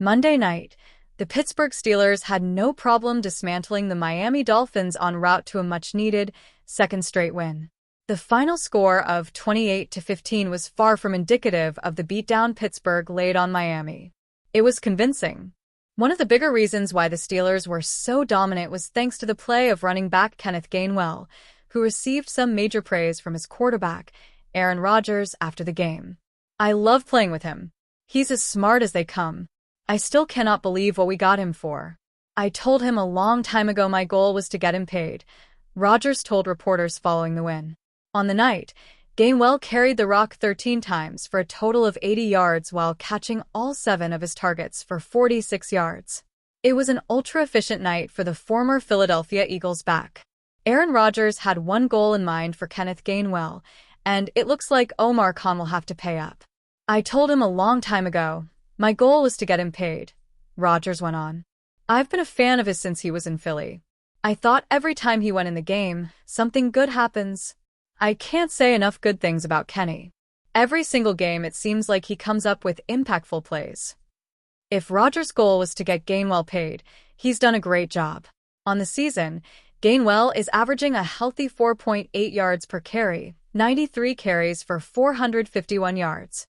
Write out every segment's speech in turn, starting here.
Monday night, the Pittsburgh Steelers had no problem dismantling the Miami Dolphins en route to a much-needed second straight win. The final score of 28-15 was far from indicative of the beatdown Pittsburgh laid on Miami. It was convincing. One of the bigger reasons why the Steelers were so dominant was thanks to the play of running back Kenneth Gainwell, who received some major praise from his quarterback, Aaron Rodgers, after the game. "I love playing with him. He's as smart as they come. I still cannot believe what we got him for. I told him a long time ago my goal was to get him paid," Rodgers told reporters following the win. On the night, Gainwell carried the rock 13 times for a total of 80 yards while catching all 7 of his targets for 46 yards. It was an ultra-efficient night for the former Philadelphia Eagles back. Aaron Rodgers had one goal in mind for Kenneth Gainwell, and it looks like Omar Khan will have to pay up. "I told him a long time ago. My goal was to get him paid," Rodgers went on. "I've been a fan of his since he was in Philly. I thought every time he went in the game, something good happens. I can't say enough good things about Kenny. Every single game it seems like he comes up with impactful plays." If Rodgers' goal was to get Gainwell paid, he's done a great job. On the season, Gainwell is averaging a healthy 4.8 yards per carry, 93 carries for 451 yards.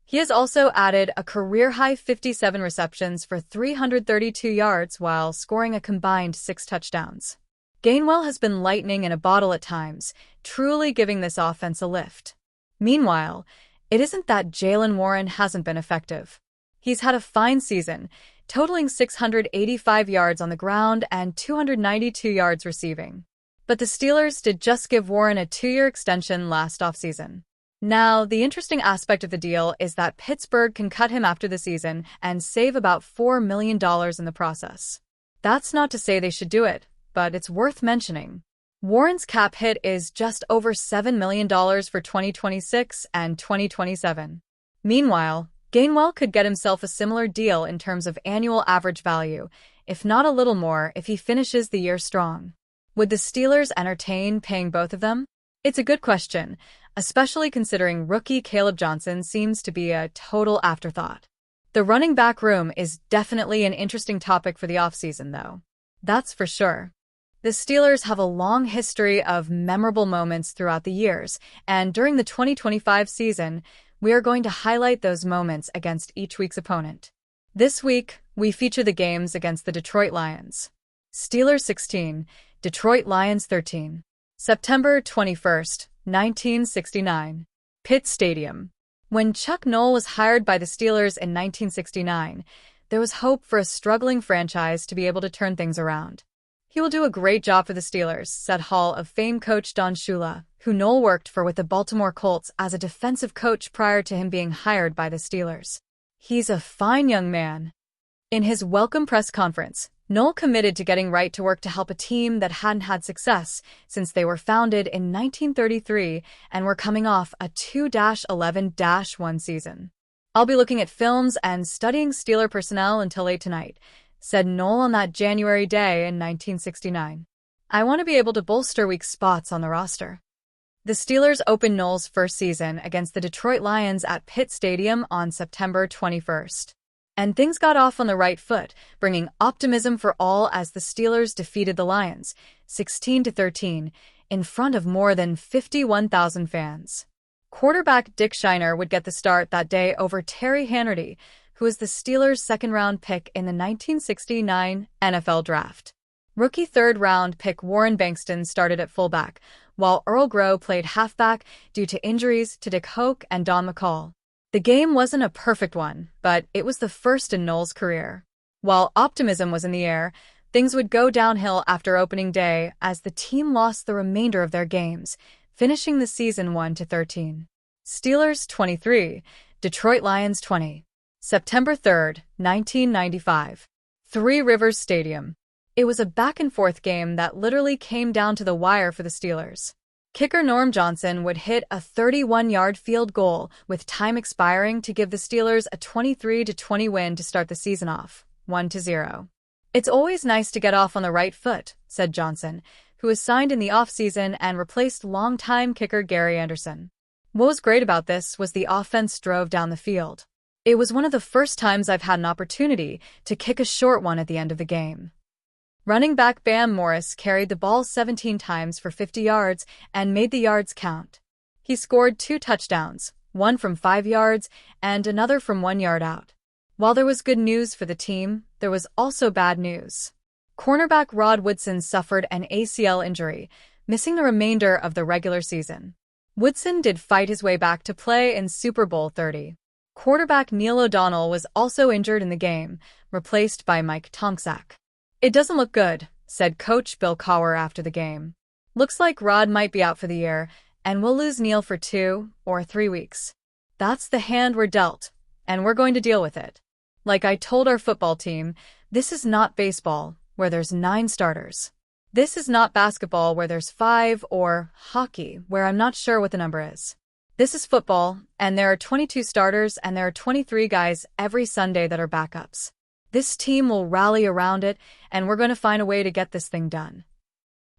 He has also added a career-high 57 receptions for 332 yards while scoring a combined 6 touchdowns. Gainwell has been lightning in a bottle at times, truly giving this offense a lift. Meanwhile, it isn't that Jaylen Warren hasn't been effective. He's had a fine season, totaling 685 yards on the ground and 292 yards receiving. But the Steelers did just give Warren a 2-year extension last offseason. Now, the interesting aspect of the deal is that Pittsburgh can cut him after the season and save about $4 million in the process. That's not to say they should do it, but it's worth mentioning. Warren's cap hit is just over $7 million for 2026 and 2027. Meanwhile, Gainwell could get himself a similar deal in terms of annual average value, if not a little more if he finishes the year strong. Would the Steelers entertain paying both of them? It's a good question, especially considering rookie Caleb Johnson seems to be a total afterthought. The running back room is definitely an interesting topic for the offseason, though. That's for sure. The Steelers have a long history of memorable moments throughout the years, and during the 2025 season, we are going to highlight those moments against each week's opponent. This week, we feature the games against the Detroit Lions. Steelers 16, Detroit Lions 13. September 21st, 1969. Pitt Stadium. When Chuck Noll was hired by the Steelers in 1969, there was hope for a struggling franchise to be able to turn things around. "He will do a great job for the Steelers," said Hall of Fame coach Don Shula, who Noll worked for with the Baltimore Colts as a defensive coach prior to him being hired by the Steelers. "He's a fine young man." In his welcome press conference, Noll committed to getting right to work to help a team that hadn't had success since they were founded in 1933 and were coming off a 2-11-1 season. "I'll be looking at films and studying Steeler personnel until late tonight," said Noll on that January day in 1969. "I want to be able to bolster weak spots on the roster." The Steelers opened Noll's first season against the Detroit Lions at Pitt Stadium on September 21st. And things got off on the right foot, bringing optimism for all as the Steelers defeated the Lions, 16-13, in front of more than 51,000 fans. Quarterback Dick Shiner would get the start that day over Terry Hanratty, who was the Steelers' second-round pick in the 1969 NFL Draft. Rookie third-round pick Warren Bankston started at fullback, while Earl Groh played halfback due to injuries to Dick Hoke and Don McCall. The game wasn't a perfect one, but it was the first in Noll's career. While optimism was in the air, things would go downhill after opening day as the team lost the remainder of their games, finishing the season 1-13. Steelers 23, Detroit Lions 20. September 3rd, 1995. Three Rivers Stadium. It was a back-and-forth game that literally came down to the wire for the Steelers. Kicker Norm Johnson would hit a 31-yard field goal with time expiring to give the Steelers a 23-20 win to start the season off, 1-0. "It's always nice to get off on the right foot," said Johnson, who was signed in the offseason and replaced longtime kicker Gary Anderson. "What was great about this was the offense drove down the field. It was one of the first times I've had an opportunity to kick a short one at the end of the game. Running back Bam Morris carried the ball 17 times for 50 yards and made the yards count. He scored 2 touchdowns, one from 5 yards and another from 1 yard out. While there was good news for the team, there was also bad news. Cornerback Rod Woodson suffered an ACL injury, missing the remainder of the regular season. Woodson did fight his way back to play in Super Bowl 30. Quarterback Neil O'Donnell was also injured in the game, replaced by Mike Tomczak. "It doesn't look good," said Coach Bill Cowher after the game. "Looks like Rod might be out for the year, and we'll lose Neil for 2 or 3 weeks. That's the hand we're dealt, and we're going to deal with it. Like I told our football team, this is not baseball, where there's 9 starters. This is not basketball where there's 5 or hockey, where I'm not sure what the number is. This is football, and there are 22 starters and there are 23 guys every Sunday that are backups. This team will rally around it, and we're going to find a way to get this thing done."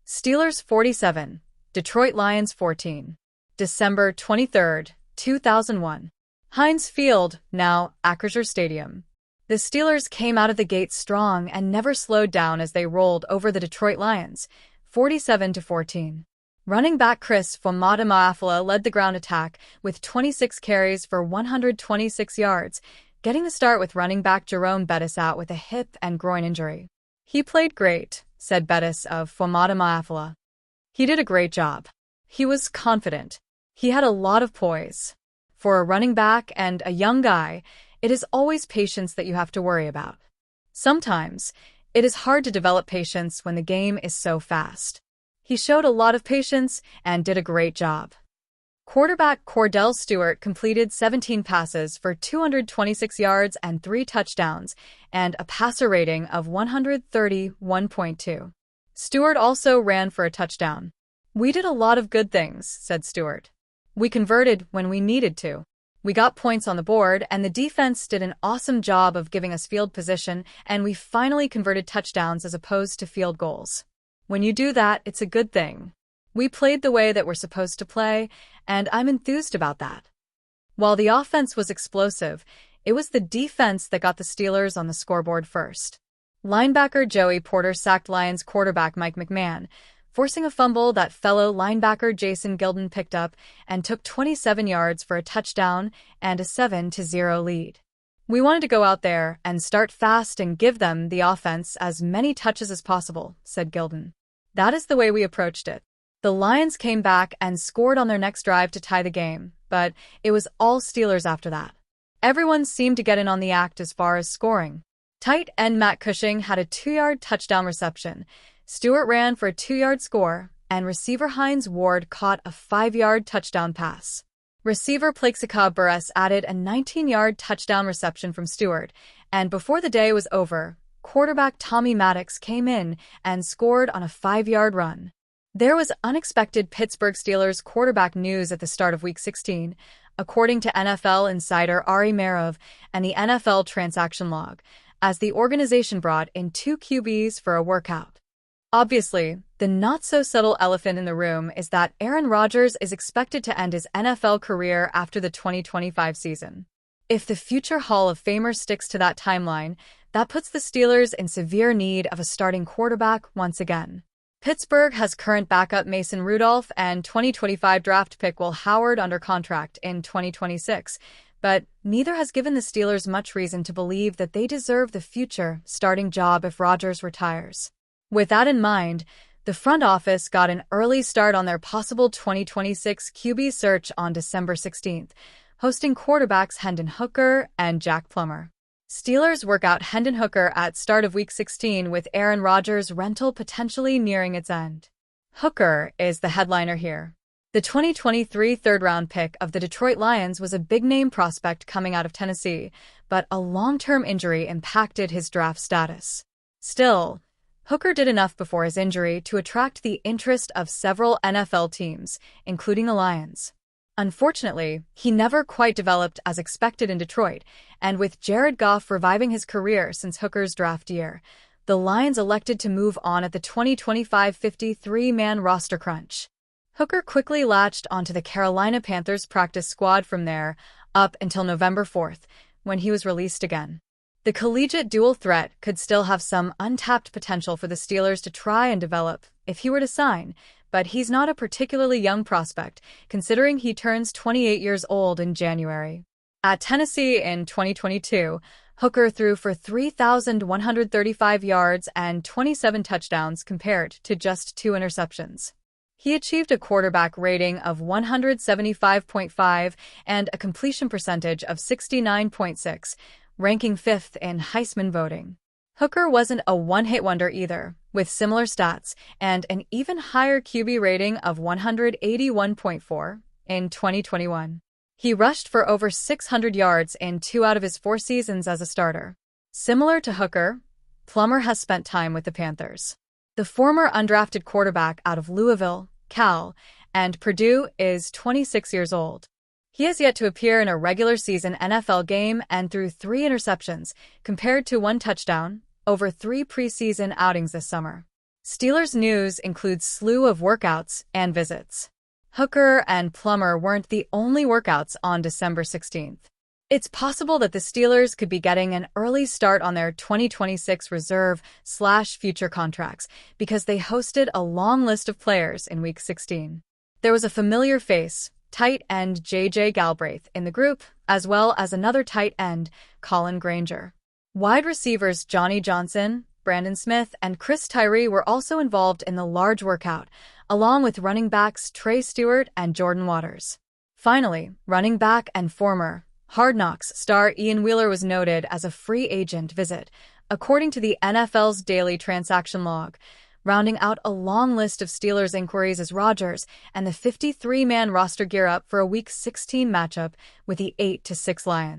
Steelers 47, Detroit Lions 14. December 23, 2001. Heinz Field, now Acrisure Stadium. The Steelers came out of the gate strong and never slowed down as they rolled over the Detroit Lions, 47-14. Running back Chris Fuamata-Ma'afala led the ground attack with 26 carries for 126 yards, getting the start with running back Jerome Bettis out with a hip and groin injury. "He played great," said Bettis of Fuamata-Ma'afala. "He did a great job. He was confident. He had a lot of poise. For a running back and a young guy, it is always patience that you have to worry about. Sometimes, it is hard to develop patience when the game is so fast. He showed a lot of patience and did a great job." Quarterback Cordell Stewart completed 17 passes for 226 yards and 3 touchdowns, and a passer rating of 131.2. Stewart also ran for a touchdown. "We did a lot of good things," said Stewart. "We converted when we needed to. We got points on the board, and the defense did an awesome job of giving us field position, and we finally converted touchdowns as opposed to field goals. When you do that, it's a good thing. We played the way that we're supposed to play, and I'm enthused about that." While the offense was explosive, it was the defense that got the Steelers on the scoreboard first. Linebacker Joey Porter sacked Lions quarterback Mike McMahon, forcing a fumble that fellow linebacker Jason Gilden picked up and took 27 yards for a touchdown and a 7-0 lead. "We wanted to go out there and start fast and give them, the offense, as many touches as possible," said Gilden. "That is the way we approached it. The Lions came back and scored on their next drive to tie the game, but it was all Steelers after that. Everyone seemed to get in on the act as far as scoring. Tight end Matt Cushing had a 2-yard touchdown reception. Stewart ran for a 2-yard score, and receiver Hines Ward caught a 5-yard touchdown pass. Receiver Plaxico Burress added a 19-yard touchdown reception from Stewart, and before the day was over, quarterback Tommy Maddox came in and scored on a 5-yard run. There was unexpected Pittsburgh Steelers quarterback news at the start of Week 16, according to NFL insider Ari Merov and the NFL transaction log, as the organization brought in 2 QBs for a workout. Obviously, the not-so-subtle elephant in the room is that Aaron Rodgers is expected to end his NFL career after the 2025 season. If the future Hall of Famer sticks to that timeline, that puts the Steelers in severe need of a starting quarterback once again. Pittsburgh has current backup Mason Rudolph and 2025 draft pick Will Howard under contract in 2026, but neither has given the Steelers much reason to believe that they deserve the future starting job if Rodgers retires. With that in mind, the front office got an early start on their possible 2026 QB search on December 16th, hosting quarterbacks Hendon Hooker and Jack Plummer. Steelers work out Hendon Hooker at start of Week 16 with Aaron Rodgers' rental potentially nearing its end. Hooker is the headliner here. The 2023 third-round pick of the Detroit Lions was a big-name prospect coming out of Tennessee, but a long-term injury impacted his draft status. Still, Hooker did enough before his injury to attract the interest of several NFL teams, including the Lions. Unfortunately, he never quite developed as expected in Detroit, and with Jared Goff reviving his career since Hooker's draft year, the Lions elected to move on at the 2025 53-man roster crunch. Hooker quickly latched onto the Carolina Panthers practice squad from there, up until November 4th, when he was released again. The collegiate dual threat could still have some untapped potential for the Steelers to try and develop if he were to sign, but he's not a particularly young prospect, considering he turns 28 years old in January. At Tennessee in 2022, Hooker threw for 3,135 yards and 27 touchdowns compared to just 2 interceptions. He achieved a quarterback rating of 175.5 and a completion percentage of 69.6, ranking 5th in Heisman voting. Hooker wasn't a one-hit wonder either, with similar stats and an even higher QB rating of 181.4 in 2021. He rushed for over 600 yards in 2 out of his 4 seasons as a starter. Similar to Hooker, Plummer has spent time with the Panthers. The former undrafted quarterback out of Louisville, Cal, and Purdue is 26 years old. He has yet to appear in a regular season NFL game and threw 3 interceptions, compared to 1 touchdown, over 3 preseason outings this summer. Steelers news includes slew of workouts and visits. Hooker and Plummer weren't the only workouts on December 16th. It's possible that the Steelers could be getting an early start on their 2026 reserve/future contracts because they hosted a long list of players in Week 16. There was a familiar face, tight end J.J. Galbraith, in the group, as well as another tight end, Colin Granger. Wide receivers Johnny Johnson, Brandon Smith, and Chris Tyree were also involved in the large workout, along with running backs Trey Stewart and Jordan Waters. Finally, running back and former Hard Knocks star Ian Wheeler was noted as a free agent visit, according to the NFL's daily transaction log. Rounding out a long list of Steelers inquiries is Rodgers and the 53-man roster gear up for a Week 16 matchup with the 8-6 Lions.